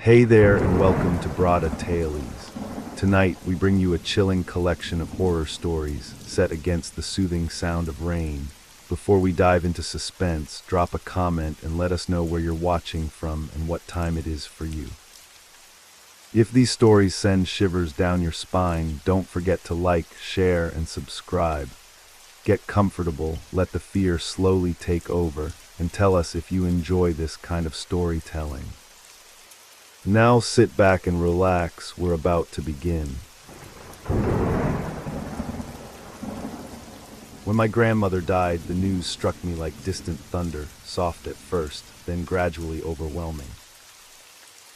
Hey there, and welcome to Brada Tales. Tonight, we bring you a chilling collection of horror stories set against the soothing sound of rain. Before we dive into suspense, drop a comment and let us know where you're watching from and what time it is for you. If these stories send shivers down your spine, don't forget to like, share, and subscribe. Get comfortable, let the fear slowly take over, and tell us if you enjoy this kind of storytelling. Now sit back and relax, we're about to begin. When my grandmother died, the news struck me like distant thunder, soft at first, then gradually overwhelming.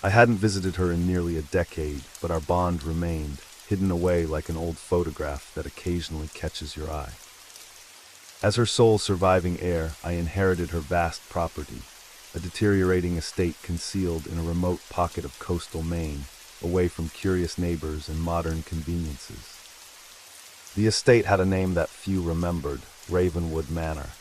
I hadn't visited her in nearly a decade, but our bond remained, hidden away like an old photograph that occasionally catches your eye. As her sole surviving heir, I inherited her vast property, a deteriorating estate concealed in a remote pocket of coastal Maine, away from curious neighbors and modern conveniences. The estate had a name that few remembered, Ravenwood Manor.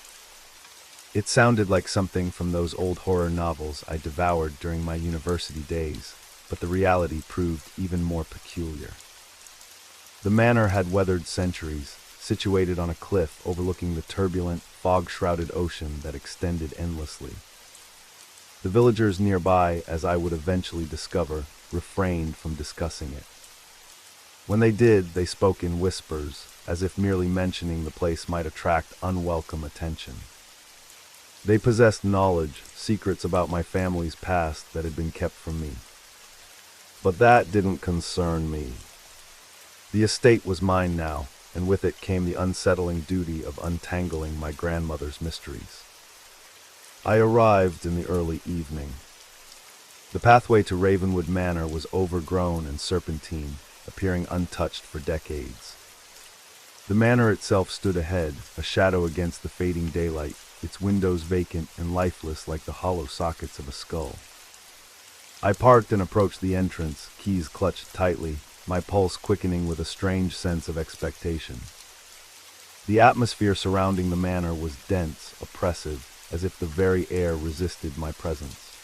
It sounded like something from those old horror novels I devoured during my university days, but the reality proved even more peculiar. The manor had weathered centuries, situated on a cliff overlooking the turbulent, fog-shrouded ocean that extended endlessly. The villagers nearby, as I would eventually discover, refrained from discussing it. When they did, they spoke in whispers, as if merely mentioning the place might attract unwelcome attention. They possessed knowledge, secrets about my family's past that had been kept from me. But that didn't concern me. The estate was mine now, and with it came the unsettling duty of untangling my grandmother's mysteries. I arrived in the early evening. The pathway to Ravenwood Manor was overgrown and serpentine, appearing untouched for decades. The manor itself stood ahead, a shadow against the fading daylight, its windows vacant and lifeless like the hollow sockets of a skull. I parked and approached the entrance, keys clutched tightly, my pulse quickening with a strange sense of expectation. The atmosphere surrounding the manor was dense, oppressive, as if the very air resisted my presence.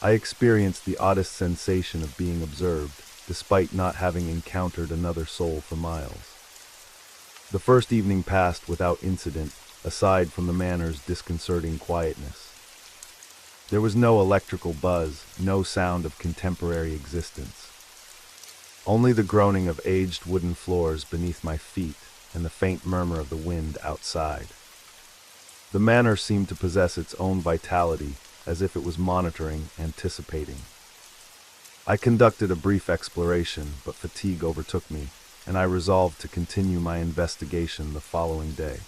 I experienced the oddest sensation of being observed, despite not having encountered another soul for miles. The first evening passed without incident, aside from the manor's disconcerting quietness. There was no electrical buzz, no sound of contemporary existence. Only the groaning of aged wooden floors beneath my feet and the faint murmur of the wind outside. The manor seemed to possess its own vitality, as if it was monitoring, anticipating. I conducted a brief exploration, but fatigue overtook me, and I resolved to continue my investigation the following day.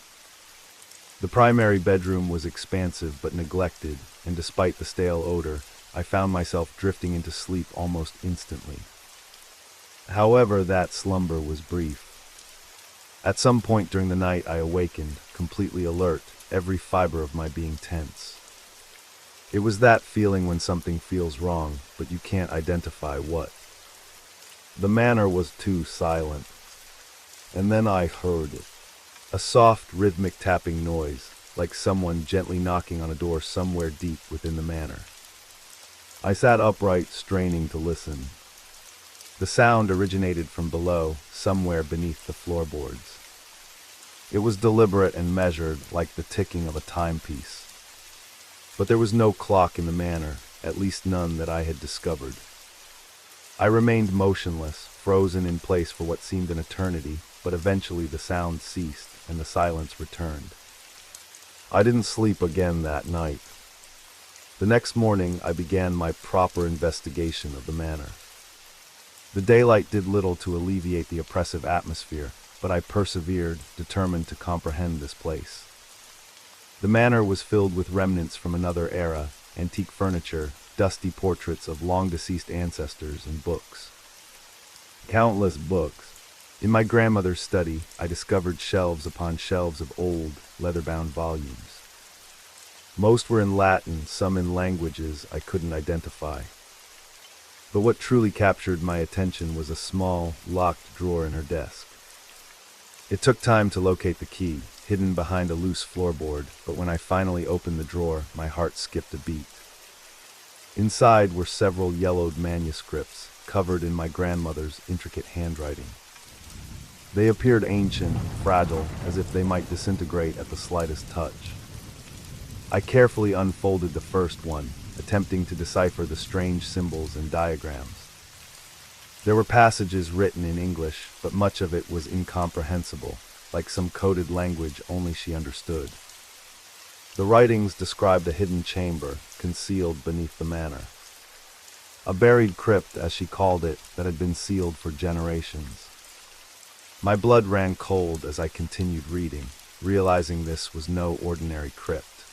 The primary bedroom was expansive but neglected, and despite the stale odor, I found myself drifting into sleep almost instantly. However, that slumber was brief. At some point during the night I awakened, completely alert, every fiber of my being tense. It was that feeling when something feels wrong, but you can't identify what. The manor was too silent. And then I heard it. A soft, rhythmic tapping noise, like someone gently knocking on a door somewhere deep within the manor. I sat upright, straining to listen. The sound originated from below, somewhere beneath the floorboards. It was deliberate and measured, like the ticking of a timepiece. But there was no clock in the manor, at least none that I had discovered. I remained motionless, frozen in place for what seemed an eternity, but eventually the sound ceased and the silence returned. I didn't sleep again that night. The next morning I began my proper investigation of the manor. The daylight did little to alleviate the oppressive atmosphere, but I persevered, determined to comprehend this place. The manor was filled with remnants from another era, antique furniture, dusty portraits of long-deceased ancestors, and books. Countless books. In my grandmother's study, I discovered shelves upon shelves of old, leather-bound volumes. Most were in Latin, some in languages I couldn't identify. But what truly captured my attention was a small, locked drawer in her desk. It took time to locate the key, hidden behind a loose floorboard, but when I finally opened the drawer, my heart skipped a beat. Inside were several yellowed manuscripts, covered in my grandmother's intricate handwriting. They appeared ancient, fragile, as if they might disintegrate at the slightest touch. I carefully unfolded the first one, attempting to decipher the strange symbols and diagrams. There were passages written in English, but much of it was incomprehensible, like some coded language only she understood. The writings described a hidden chamber, concealed beneath the manor. A buried crypt, as she called it, that had been sealed for generations. My blood ran cold as I continued reading, realizing this was no ordinary crypt.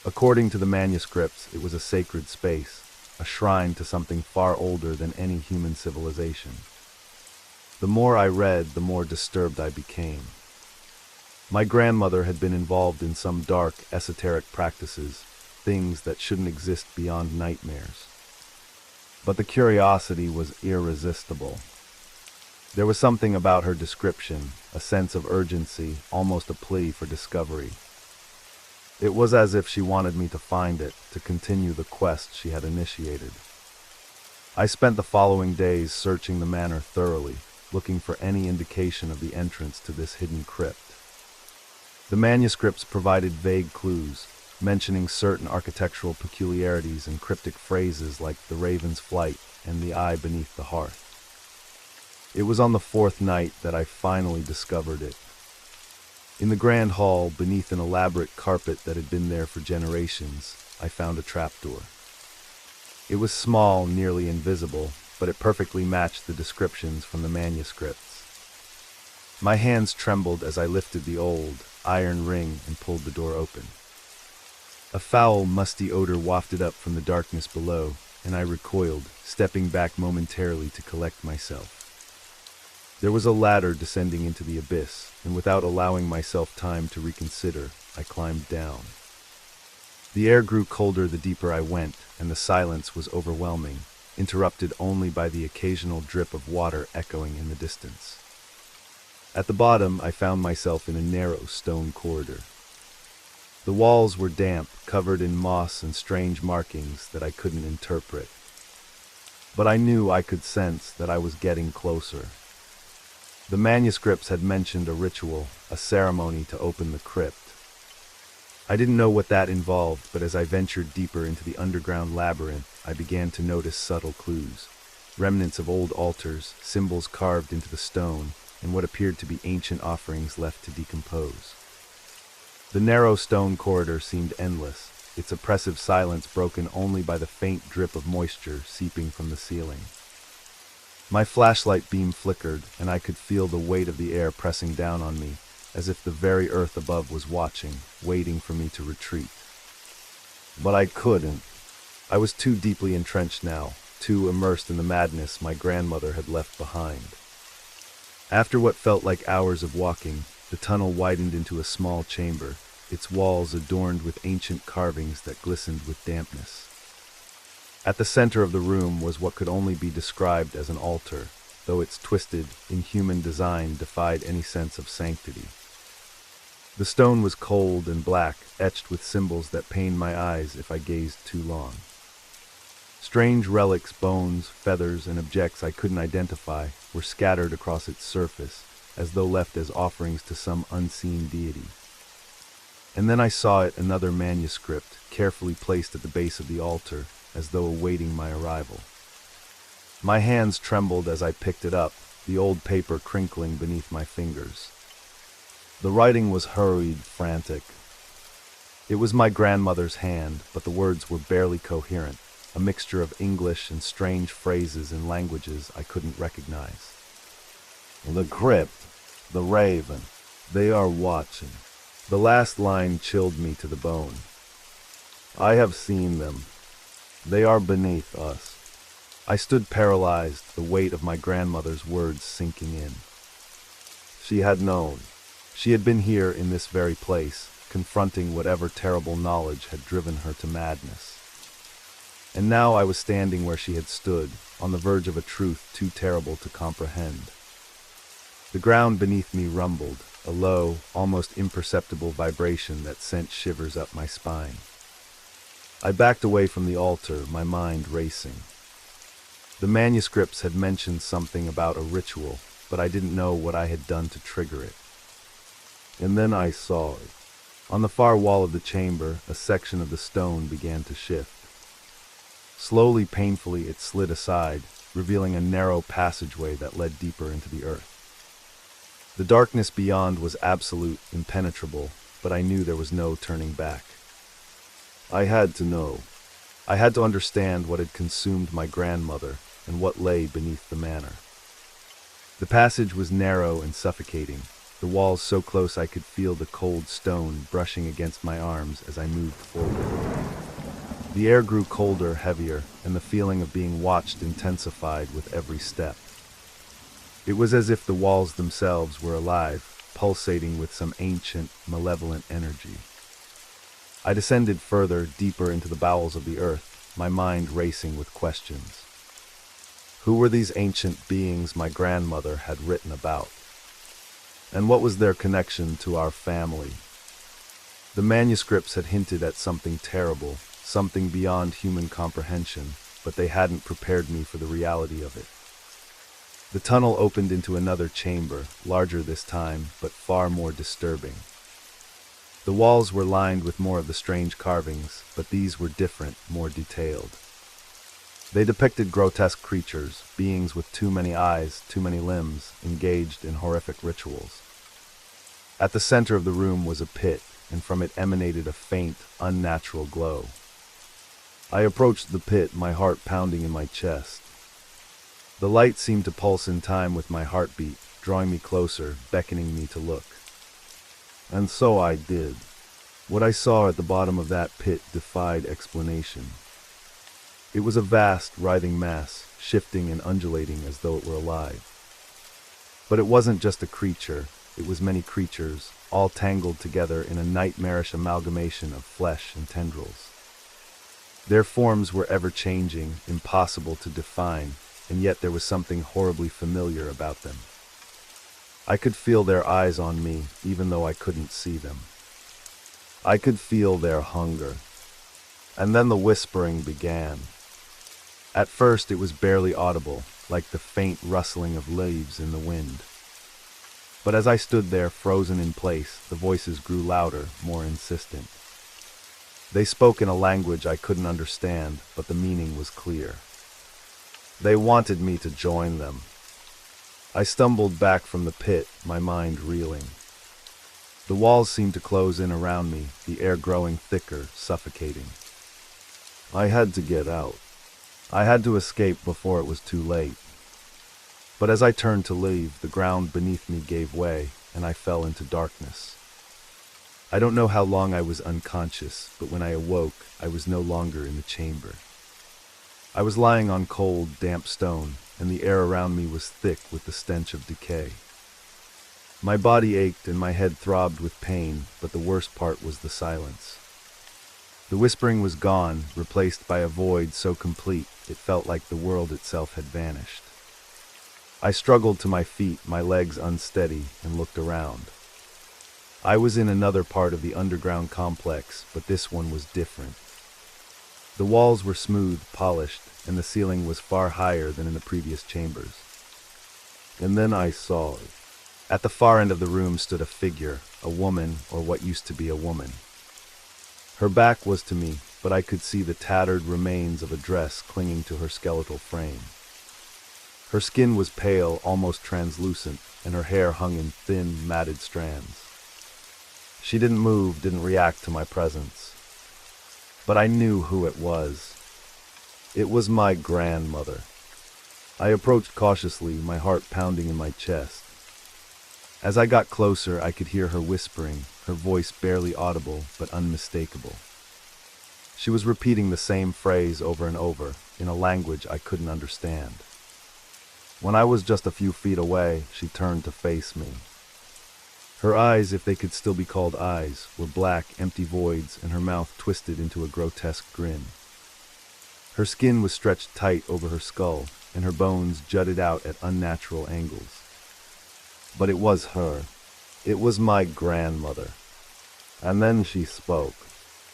According to the manuscripts, it was a sacred space, a shrine to something far older than any human civilization. The more I read, the more disturbed I became. My grandmother had been involved in some dark, esoteric practices, things that shouldn't exist beyond nightmares. But the curiosity was irresistible. There was something about her description, a sense of urgency, almost a plea for discovery. It was as if she wanted me to find it, to continue the quest she had initiated. I spent the following days searching the manor thoroughly, looking for any indication of the entrance to this hidden crypt. The manuscripts provided vague clues, mentioning certain architectural peculiarities and cryptic phrases like the raven's flight and the eye beneath the hearth. It was on the fourth night that I finally discovered it. In the grand hall, beneath an elaborate carpet that had been there for generations, I found a trapdoor. It was small, nearly invisible, but it perfectly matched the descriptions from the manuscripts. My hands trembled as I lifted the old, iron ring and pulled the door open. A foul, musty odor wafted up from the darkness below, and I recoiled, stepping back momentarily to collect myself. There was a ladder descending into the abyss, and without allowing myself time to reconsider, I climbed down. The air grew colder the deeper I went, and the silence was overwhelming, interrupted only by the occasional drip of water echoing in the distance. At the bottom, I found myself in a narrow stone corridor. The walls were damp, covered in moss and strange markings that I couldn't interpret. But I knew I could sense that I was getting closer. The manuscripts had mentioned a ritual, a ceremony to open the crypt. I didn't know what that involved, but as I ventured deeper into the underground labyrinth, I began to notice subtle clues. Remnants of old altars, symbols carved into the stone, and what appeared to be ancient offerings left to decompose. The narrow stone corridor seemed endless, its oppressive silence broken only by the faint drip of moisture seeping from the ceiling. My flashlight beam flickered, and I could feel the weight of the air pressing down on me, as if the very earth above was watching, waiting for me to retreat. But I couldn't. I was too deeply entrenched now, too immersed in the madness my grandmother had left behind. After what felt like hours of walking, the tunnel widened into a small chamber, its walls adorned with ancient carvings that glistened with dampness. At the center of the room was what could only be described as an altar, though its twisted, inhuman design defied any sense of sanctity. The stone was cold and black, etched with symbols that pained my eyes if I gazed too long. Strange relics, bones, feathers, and objects I couldn't identify were scattered across its surface, as though left as offerings to some unseen deity. And then I saw it, another manuscript, carefully placed at the base of the altar, as though awaiting my arrival. My hands trembled as I picked it up, the old paper crinkling beneath my fingers. The writing was hurried, frantic. It was my grandmother's hand, but the words were barely coherent, a mixture of English and strange phrases in languages I couldn't recognize. The crypt, the raven, they are watching. The last line chilled me to the bone. I have seen them. They are beneath us. I stood paralyzed, the weight of my grandmother's words sinking in. She had known. She had been here in this very place, confronting whatever terrible knowledge had driven her to madness. And now I was standing where she had stood, on the verge of a truth too terrible to comprehend. The ground beneath me rumbled, a low, almost imperceptible vibration that sent shivers up my spine. I backed away from the altar, my mind racing. The manuscripts had mentioned something about a ritual, but I didn't know what I had done to trigger it. And then I saw it. On the far wall of the chamber, a section of the stone began to shift. Slowly, painfully, it slid aside, revealing a narrow passageway that led deeper into the earth. The darkness beyond was absolute, impenetrable, but I knew there was no turning back. I had to know. I had to understand what had consumed my grandmother and what lay beneath the manor. The passage was narrow and suffocating, the walls so close I could feel the cold stone brushing against my arms as I moved forward. The air grew colder, heavier, and the feeling of being watched intensified with every step. It was as if the walls themselves were alive, pulsating with some ancient, malevolent energy. I descended further, deeper into the bowels of the earth, my mind racing with questions. Who were these ancient beings my grandmother had written about? And what was their connection to our family? The manuscripts had hinted at something terrible, something beyond human comprehension, but they hadn't prepared me for the reality of it. The tunnel opened into another chamber, larger this time, but far more disturbing. The walls were lined with more of the strange carvings, but these were different, more detailed. They depicted grotesque creatures, beings with too many eyes, too many limbs, engaged in horrific rituals. At the center of the room was a pit, and from it emanated a faint, unnatural glow. I approached the pit, my heart pounding in my chest. The light seemed to pulse in time with my heartbeat, drawing me closer, beckoning me to look. And so I did. What I saw at the bottom of that pit defied explanation. It was a vast, writhing mass, shifting and undulating as though it were alive. But it wasn't just a creature, it was many creatures, all tangled together in a nightmarish amalgamation of flesh and tendrils. Their forms were ever-changing, impossible to define, and yet there was something horribly familiar about them. I could feel their eyes on me, even though I couldn't see them. I could feel their hunger. And then the whispering began. At first it was barely audible, like the faint rustling of leaves in the wind. But as I stood there, frozen in place, the voices grew louder, more insistent. They spoke in a language I couldn't understand, but the meaning was clear. They wanted me to join them. I stumbled back from the pit, my mind reeling. The walls seemed to close in around me, the air growing thicker, suffocating. I had to get out. I had to escape before it was too late. But as I turned to leave, the ground beneath me gave way, and I fell into darkness. I don't know how long I was unconscious, but when I awoke, I was no longer in the chamber. I was lying on cold, damp stone, and the air around me was thick with the stench of decay. My body ached and my head throbbed with pain, but the worst part was the silence. The whispering was gone, replaced by a void so complete it felt like the world itself had vanished. I struggled to my feet, my legs unsteady, and looked around. I was in another part of the underground complex, but this one was different. The walls were smooth, polished, and the ceiling was far higher than in the previous chambers. And then I saw it. At the far end of the room stood a figure, a woman, or what used to be a woman. Her back was to me, but I could see the tattered remains of a dress clinging to her skeletal frame. Her skin was pale, almost translucent, and her hair hung in thin, matted strands. She didn't move, didn't react to my presence. But I knew who it was. It was my grandmother. I approached cautiously, my heart pounding in my chest. As I got closer, I could hear her whispering, her voice barely audible but unmistakable. She was repeating the same phrase over and over, in a language I couldn't understand. When I was just a few feet away, she turned to face me. Her eyes, if they could still be called eyes, were black, empty voids, and her mouth twisted into a grotesque grin. Her skin was stretched tight over her skull, and her bones jutted out at unnatural angles. But it was her. It was my grandmother. And then she spoke.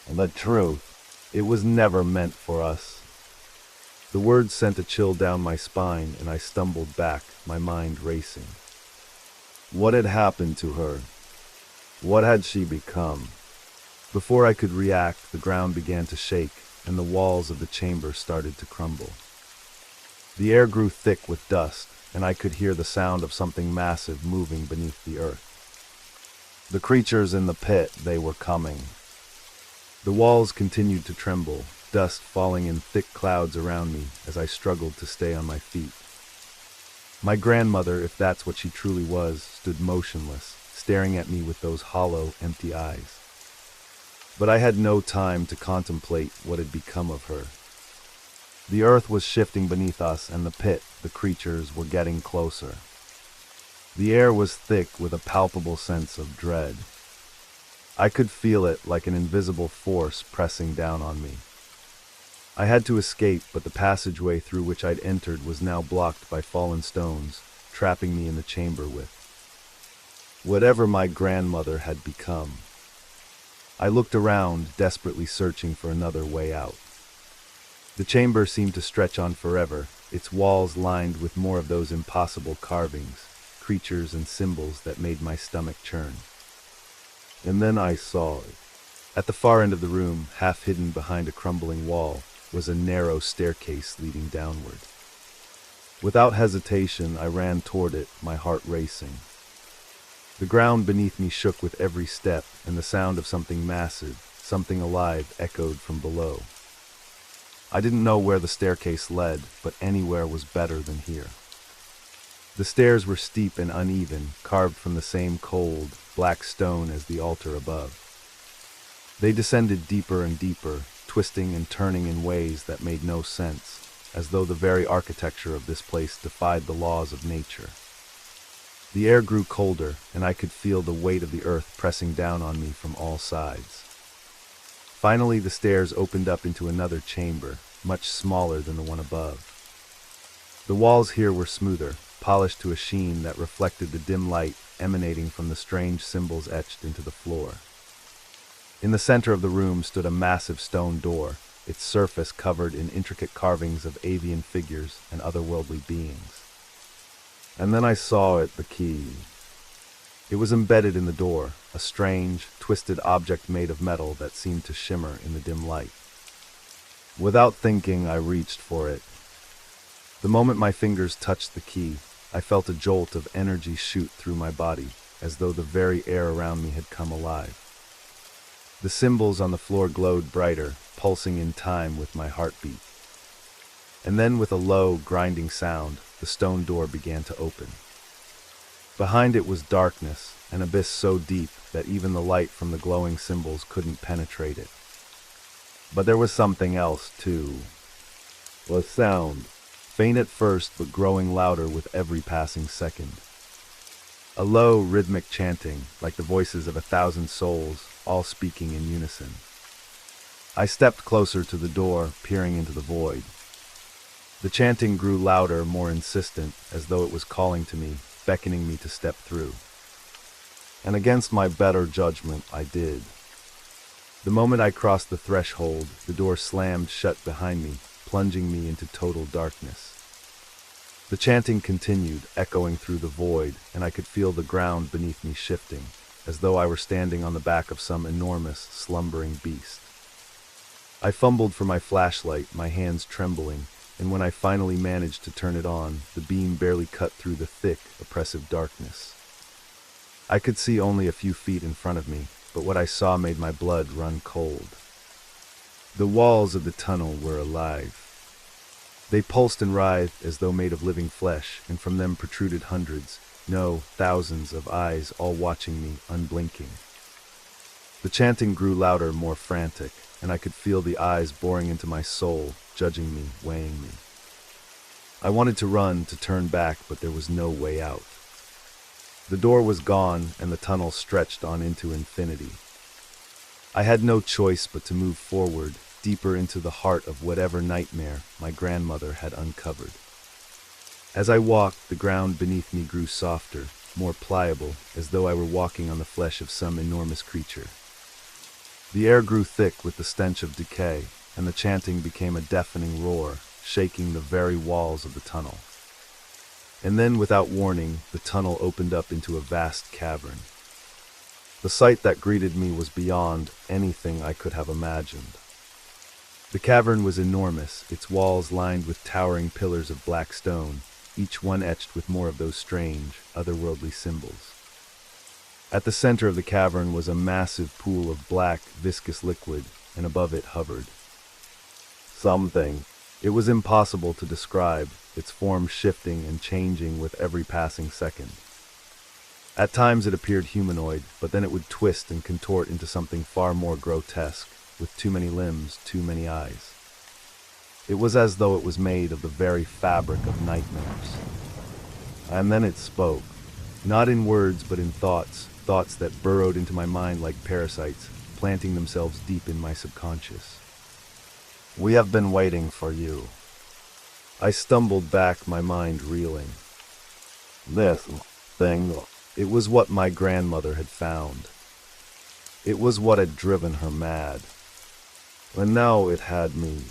The truth. It was never meant for us. The words sent a chill down my spine, and I stumbled back, my mind racing. What had happened to her? What had she become? Before I could react, the ground began to shake, and the walls of the chamber started to crumble. The air grew thick with dust, and I could hear the sound of something massive moving beneath the earth. The creatures in the pit, they were coming. The walls continued to tremble, dust falling in thick clouds around me as I struggled to stay on my feet. My grandmother, if that's what she truly was, stood motionless, staring at me with those hollow, empty eyes. But I had no time to contemplate what had become of her. The earth was shifting beneath us, and the pit, the creatures, were getting closer. The air was thick with a palpable sense of dread. I could feel it like an invisible force pressing down on me. I had to escape, but the passageway through which I'd entered was now blocked by fallen stones, trapping me in the chamber with whatever my grandmother had become. I looked around, desperately searching for another way out. The chamber seemed to stretch on forever, its walls lined with more of those impossible carvings, creatures and symbols that made my stomach churn. And then I saw it. At the far end of the room, half hidden behind a crumbling wall, was a narrow staircase leading downward. Without hesitation, I ran toward it, my heart racing. The ground beneath me shook with every step, and the sound of something massive, something alive, echoed from below. I didn't know where the staircase led, but anywhere was better than here. The stairs were steep and uneven, carved from the same cold, black stone as the altar above. They descended deeper and deeper, twisting and turning in ways that made no sense, as though the very architecture of this place defied the laws of nature. The air grew colder, and I could feel the weight of the earth pressing down on me from all sides. Finally, the stairs opened up into another chamber, much smaller than the one above. The walls here were smoother, polished to a sheen that reflected the dim light emanating from the strange symbols etched into the floor. In the center of the room stood a massive stone door, its surface covered in intricate carvings of avian figures and otherworldly beings. And then I saw it, the key. It was embedded in the door, a strange, twisted object made of metal that seemed to shimmer in the dim light. Without thinking, I reached for it. The moment my fingers touched the key, I felt a jolt of energy shoot through my body, as though the very air around me had come alive. The symbols on the floor glowed brighter, pulsing in time with my heartbeat. And then, with a low, grinding sound, the stone door began to open. Behind it was darkness, an abyss so deep that even the light from the glowing symbols couldn't penetrate it. But there was something else, too. A sound, faint at first but growing louder with every passing second. A low, rhythmic chanting, like the voices of 1,000 souls, all speaking in unison. I stepped closer to the door, peering into the void. The chanting grew louder, more insistent, as though it was calling to me, beckoning me to step through. And against my better judgment, I did. The moment I crossed the threshold, the door slammed shut behind me, plunging me into total darkness. The chanting continued, echoing through the void, and I could feel the ground beneath me shifting, as though I were standing on the back of some enormous, slumbering beast. I fumbled for my flashlight, my hands trembling, and when I finally managed to turn it on, the beam barely cut through the thick, oppressive darkness. I could see only a few feet in front of me, but what I saw made my blood run cold. The walls of the tunnel were alive. They pulsed and writhed as though made of living flesh, and from them protruded hundreds, no, thousands of eyes, all watching me, unblinking. The chanting grew louder, more frantic, and I could feel the eyes boring into my soul, judging me, weighing me. I wanted to run, to turn back, but there was no way out. The door was gone, and the tunnel stretched on into infinity. I had no choice but to move forward, deeper into the heart of whatever nightmare my grandmother had uncovered. As I walked, the ground beneath me grew softer, more pliable, as though I were walking on the flesh of some enormous creature. The air grew thick with the stench of decay, and the chanting became a deafening roar, shaking the very walls of the tunnel. And then, without warning, the tunnel opened up into a vast cavern. The sight that greeted me was beyond anything I could have imagined. The cavern was enormous, its walls lined with towering pillars of black stone, each one etched with more of those strange, otherworldly symbols. At the center of the cavern was a massive pool of black, viscous liquid, and above it hovered something. It was impossible to describe, its form shifting and changing with every passing second. At times it appeared humanoid, but then it would twist and contort into something far more grotesque, with too many limbs, too many eyes. It was as though it was made of the very fabric of nightmares. And then it spoke, not in words but in thoughts that burrowed into my mind like parasites, planting themselves deep in my subconscious. "We have been waiting for you." I stumbled back, my mind reeling. This thing, it was what my grandmother had found. It was what had driven her mad. And now it had me.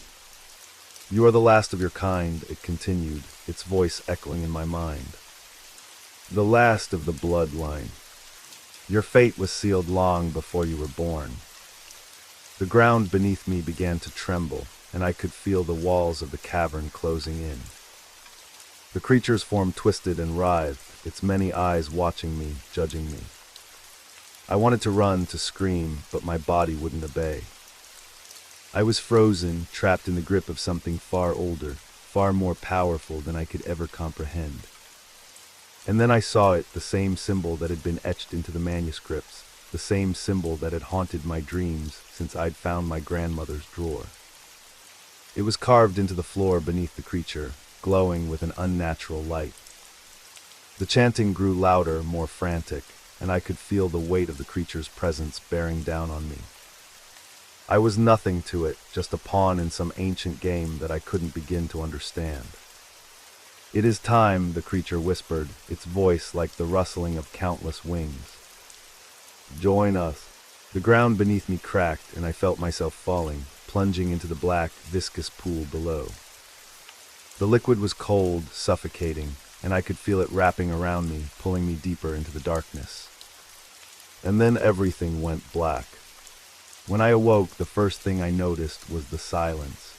"You are the last of your kind," it continued, its voice echoing in my mind. "The last of the bloodline. Your fate was sealed long before you were born." The ground beneath me began to tremble, and I could feel the walls of the cavern closing in. The creature's form twisted and writhed, its many eyes watching me, judging me. I wanted to run, to scream, but my body wouldn't obey. I was frozen, trapped in the grip of something far older, far more powerful than I could ever comprehend. And then I saw it, the same symbol that had been etched into the manuscripts, the same symbol that had haunted my dreams since I'd found my grandmother's drawer. It was carved into the floor beneath the creature, glowing with an unnatural light. The chanting grew louder, more frantic, and I could feel the weight of the creature's presence bearing down on me. I was nothing to it, just a pawn in some ancient game that I couldn't begin to understand. "It is time," the creature whispered, its voice like the rustling of countless wings. "Join us." The ground beneath me cracked, and I felt myself falling, plunging into the black, viscous pool below. The liquid was cold, suffocating, and I could feel it wrapping around me, pulling me deeper into the darkness. And then everything went black. When I awoke, the first thing I noticed was the silence.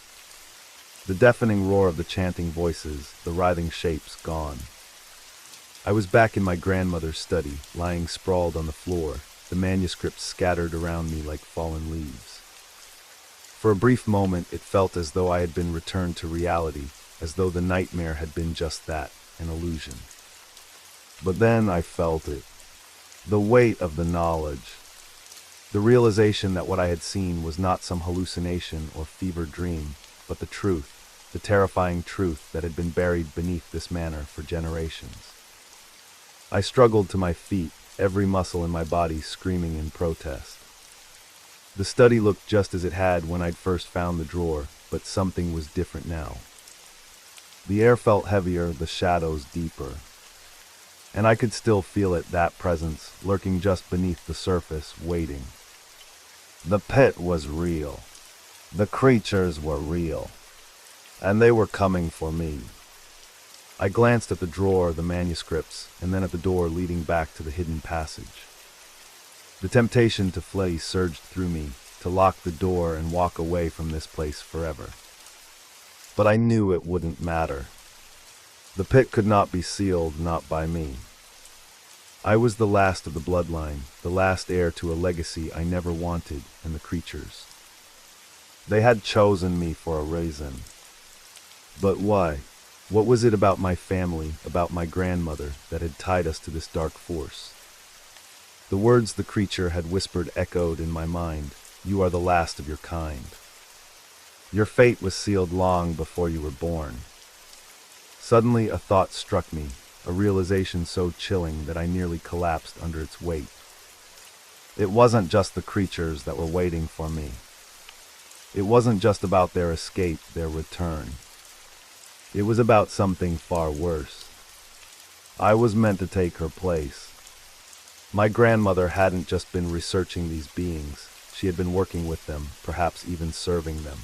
The deafening roar of the chanting voices, the writhing shapes gone. I was back in my grandmother's study, lying sprawled on the floor, the manuscripts scattered around me like fallen leaves. For a brief moment, it felt as though I had been returned to reality, as though the nightmare had been just that, an illusion. But then I felt it. The weight of the knowledge. The realization that what I had seen was not some hallucination or fevered dream, but the truth, the terrifying truth that had been buried beneath this manor for generations. I struggled to my feet, every muscle in my body screaming in protest. The study looked just as it had when I'd first found the drawer, but something was different now. The air felt heavier, the shadows deeper. And I could still feel it, that presence, lurking just beneath the surface, waiting. The pit was real. The creatures were real. And they were coming for me. I glanced at the drawer, the manuscripts, and then at the door leading back to the hidden passage. The temptation to flee surged through me, to lock the door and walk away from this place forever. But I knew it wouldn't matter. The pit could not be sealed, not by me. I was the last of the bloodline, the last heir to a legacy I never wanted, and the creatures. They had chosen me for a reason. But why? What was it about my family, about my grandmother, that had tied us to this dark force? The words the creature had whispered echoed in my mind. "You are the last of your kind. Your fate was sealed long before you were born." Suddenly a thought struck me, a realization so chilling that I nearly collapsed under its weight. It wasn't just the creatures that were waiting for me. It wasn't just about their escape, their return. It was about something far worse. I was meant to take her place. My grandmother hadn't just been researching these beings, she had been working with them, perhaps even serving them.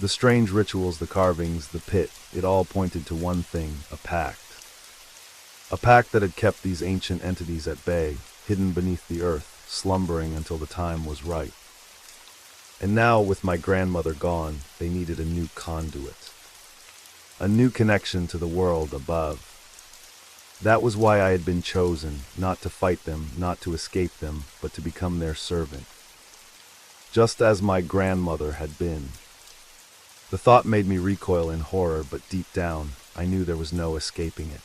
The strange rituals, the carvings, the pit, it all pointed to one thing, a pact. A pact that had kept these ancient entities at bay, hidden beneath the earth, slumbering until the time was right. And now, with my grandmother gone, they needed a new conduit. A new connection to the world above. That was why I had been chosen, not to fight them, not to escape them, but to become their servant. Just as my grandmother had been. The thought made me recoil in horror, but deep down, I knew there was no escaping it.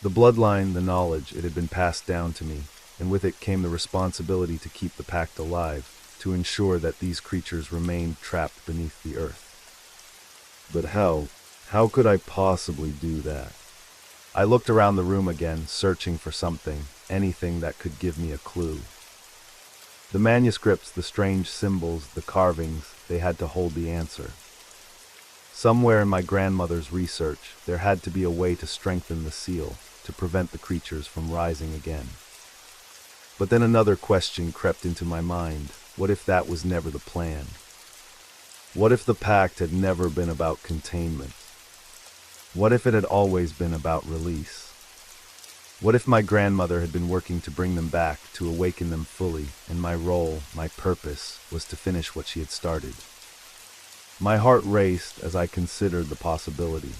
The bloodline, the knowledge, it had been passed down to me, and with it came the responsibility to keep the pact alive, to ensure that these creatures remained trapped beneath the earth. But how could I possibly do that? I looked around the room again, searching for something, anything that could give me a clue. The manuscripts, the strange symbols, the carvings, they had to hold the answer. Somewhere in my grandmother's research, there had to be a way to strengthen the seal, to prevent the creatures from rising again. But then another question crept into my mind. What if that was never the plan? What if the pact had never been about containment? What if it had always been about release? What if my grandmother had been working to bring them back, to awaken them fully, and my role, my purpose, was to finish what she had started? My heart raced as I considered the possibility.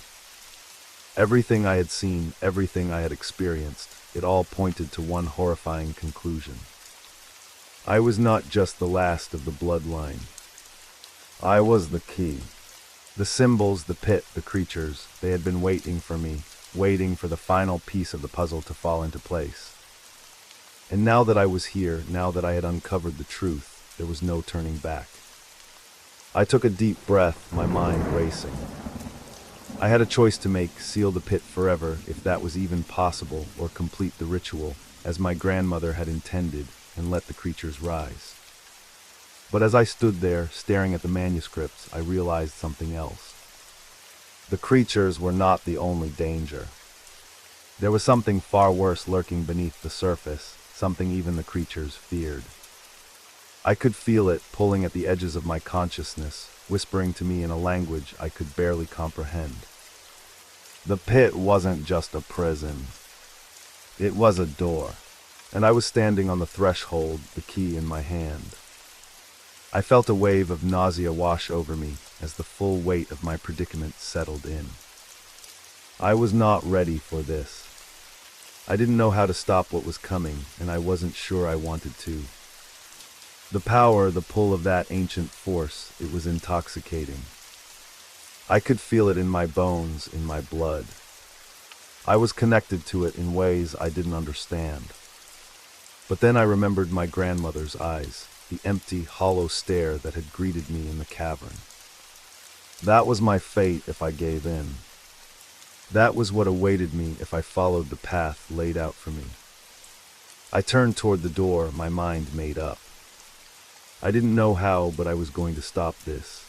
Everything I had seen, everything I had experienced, it all pointed to one horrifying conclusion. I was not just the last of the bloodline. I was the key. The symbols, the pit, the creatures, they had been waiting for me, waiting for the final piece of the puzzle to fall into place. And now that I was here, now that I had uncovered the truth, there was no turning back. I took a deep breath, my mind racing. I had a choice to make, seal the pit forever, if that was even possible, or complete the ritual, as my grandmother had intended, and let the creatures rise. But as I stood there, staring at the manuscripts, I realized something else. The creatures were not the only danger. There was something far worse lurking beneath the surface, something even the creatures feared. I could feel it pulling at the edges of my consciousness, whispering to me in a language I could barely comprehend. The pit wasn't just a prison. It was a door, and I was standing on the threshold, the key in my hand. I felt a wave of nausea wash over me as the full weight of my predicament settled in. I was not ready for this. I didn't know how to stop what was coming, and I wasn't sure I wanted to. The power, the pull of that ancient force, it was intoxicating. I could feel it in my bones, in my blood. I was connected to it in ways I didn't understand. But then I remembered my grandmother's eyes, the empty, hollow stare that had greeted me in the cavern. That was my fate if I gave in. That was what awaited me if I followed the path laid out for me. I turned toward the door, my mind made up. I didn't know how, but I was going to stop this.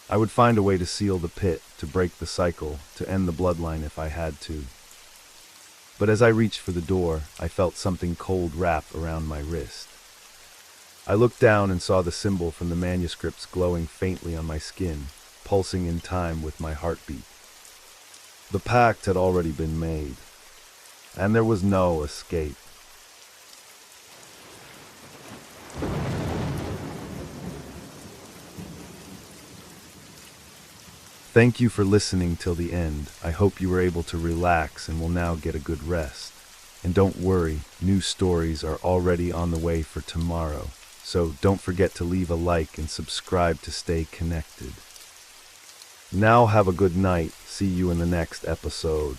I would find a way to seal the pit, to break the cycle, to end the bloodline if I had to. But as I reached for the door, I felt something cold wrap around my wrist. I looked down and saw the symbol from the manuscripts glowing faintly on my skin, pulsing in time with my heartbeat. The pact had already been made, and there was no escape. Thank you for listening till the end. I hope you were able to relax and will now get a good rest. And don't worry, new stories are already on the way for tomorrow. So don't forget to leave a like and subscribe to stay connected. Now have a good night. See you in the next episode.